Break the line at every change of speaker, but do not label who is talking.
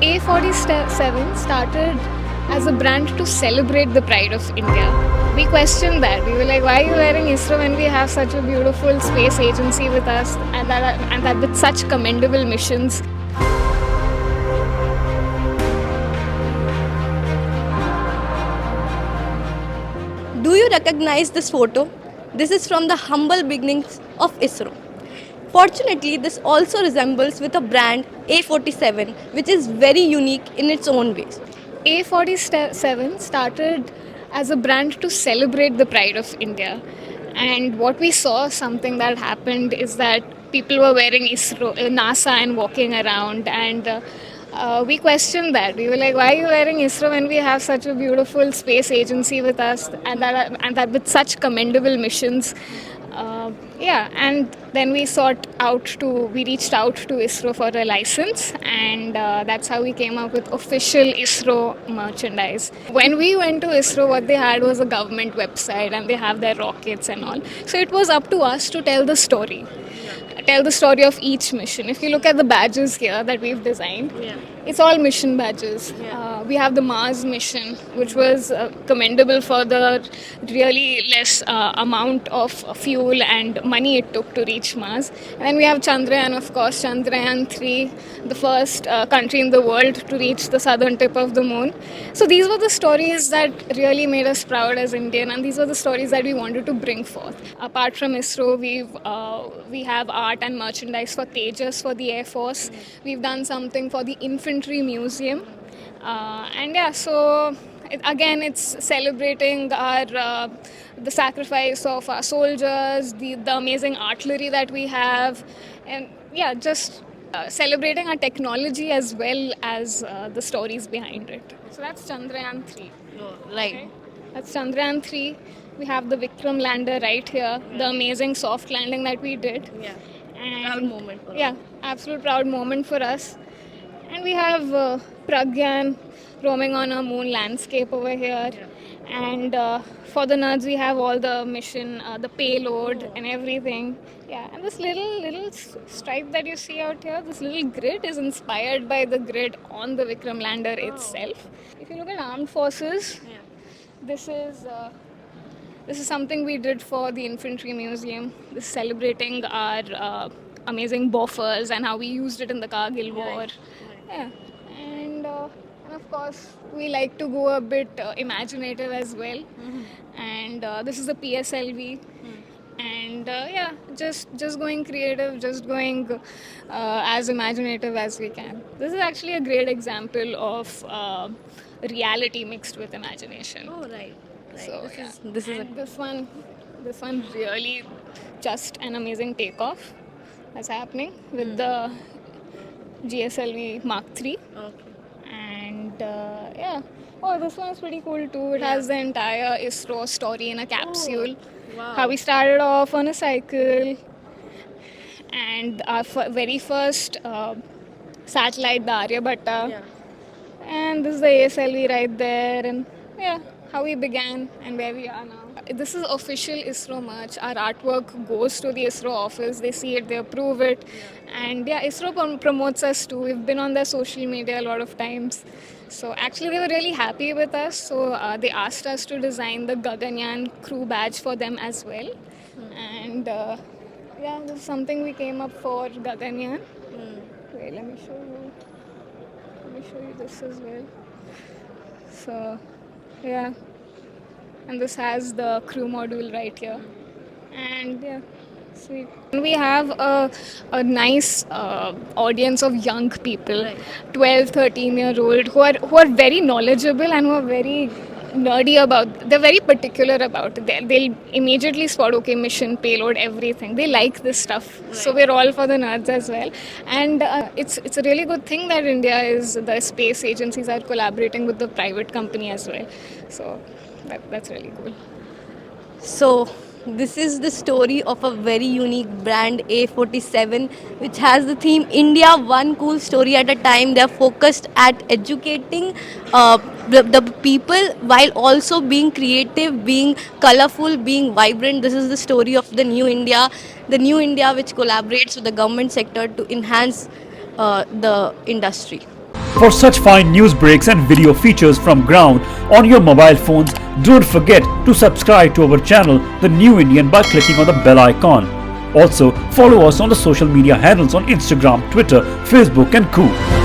A47 started as a brand to celebrate the pride of India. We questioned that. We were like, why are you wearing ISRO when we have such a beautiful space agency with us and that with such commendable missions?
Do you recognize this photo? This is from the humble beginnings of ISRO. Fortunately, this also resembles with a brand A47, which is very unique in its own ways.
A47 started as a brand to celebrate the pride of India. And what we saw, something that happened, is that people were wearing NASA and walking around. And we questioned that. We were like, why are you wearing ISRO when we have such a beautiful space agency with us and that with such commendable missions? And then we reached out to ISRO for a license, and that's how we came up with official ISRO merchandise. When we went to ISRO, what they had was a government website, and they have their rockets and all. So it was up to us to tell the story of each mission. If you look at the badges here that we've designed, it's all mission badges. We have the Mars mission, which was commendable for the really less amount of fuel and money it took to reach Mars. And then we have Chandrayaan, of course, Chandrayaan 3, the first country in the world to reach the southern tip of the moon. So these were the stories that really made us proud as Indian, and these were the stories that we wanted to bring forth. Apart from ISRO, we have art and merchandise for Tejas for the Air Force. We've done something for the Infantry Museum. It's celebrating the sacrifice of our soldiers, the amazing artillery that we have, and just celebrating our technology as well as the stories behind it. So that's Chandrayaan 3.
Oh, right.
Okay? That's Chandrayaan 3. We have the Vikram lander right here, the amazing soft landing that we did.
Yeah.
And
Proud moment for us.
absolute proud moment for us. And we have Pragyan roaming on a moon landscape over here. Yeah. And for the nerds, we have all the mission, the payload and everything. Yeah, and this little stripe that you see out here, this little grid is inspired by the grid on the Vikram lander itself. If you look at armed forces, this is something we did for the Infantry Museum. This is celebrating our amazing Bofors and how we used it in the Kargil War.
Right.
Yeah, and of course we like to go a bit imaginative as well. Mm-hmm. And this is a PSLV. And just going creative, just going as imaginative as we can. This is actually a great example of reality mixed with imagination.
Oh, right.
So
This
this one really just an amazing takeoff that's happening with the GSLV Mark III.
Okay.
And this one's pretty cool too. It has the entire ISRO story in a capsule.
Oh, wow.
How we started off on a cycle, and our very first satellite, the Aryabhatta.
Yeah.
And this is the ASLV right there, and how we began and where we are now. This is official ISRO merch. Our artwork goes to the ISRO office. They see it, they approve it. And ISRO promotes us too. We've been on their social media a lot of times. So actually they were really happy with us. So they asked us to design the Gaganyaan crew badge for them as well. And this is something we came up for Gaganyaan. Wait, let me show you. Let me show you this as well. So, and this has the crew module right here. And sweet. We have a nice audience of young people,
Right.
12, 13-year-old, who are very knowledgeable and who are very nerdy about. They're very particular about it. They'll immediately spot, okay, mission, payload, everything. They like this stuff. Right. So we're all for the nerds as well. And it's a really good thing that the space agencies are collaborating with the private company as well. So that's really cool.
So, this is the story of a very unique brand A47, which has the theme India, one cool story at a time. They are focused at educating the people while also being creative, being colorful, being vibrant. This is the story of the new India which collaborates with the government sector to enhance the industry.
For such fine news breaks and video features from ground on your mobile phones, don't forget to subscribe to our channel The New Indian by clicking on the bell icon. Also, follow us on the social media handles on Instagram, Twitter, Facebook and Co.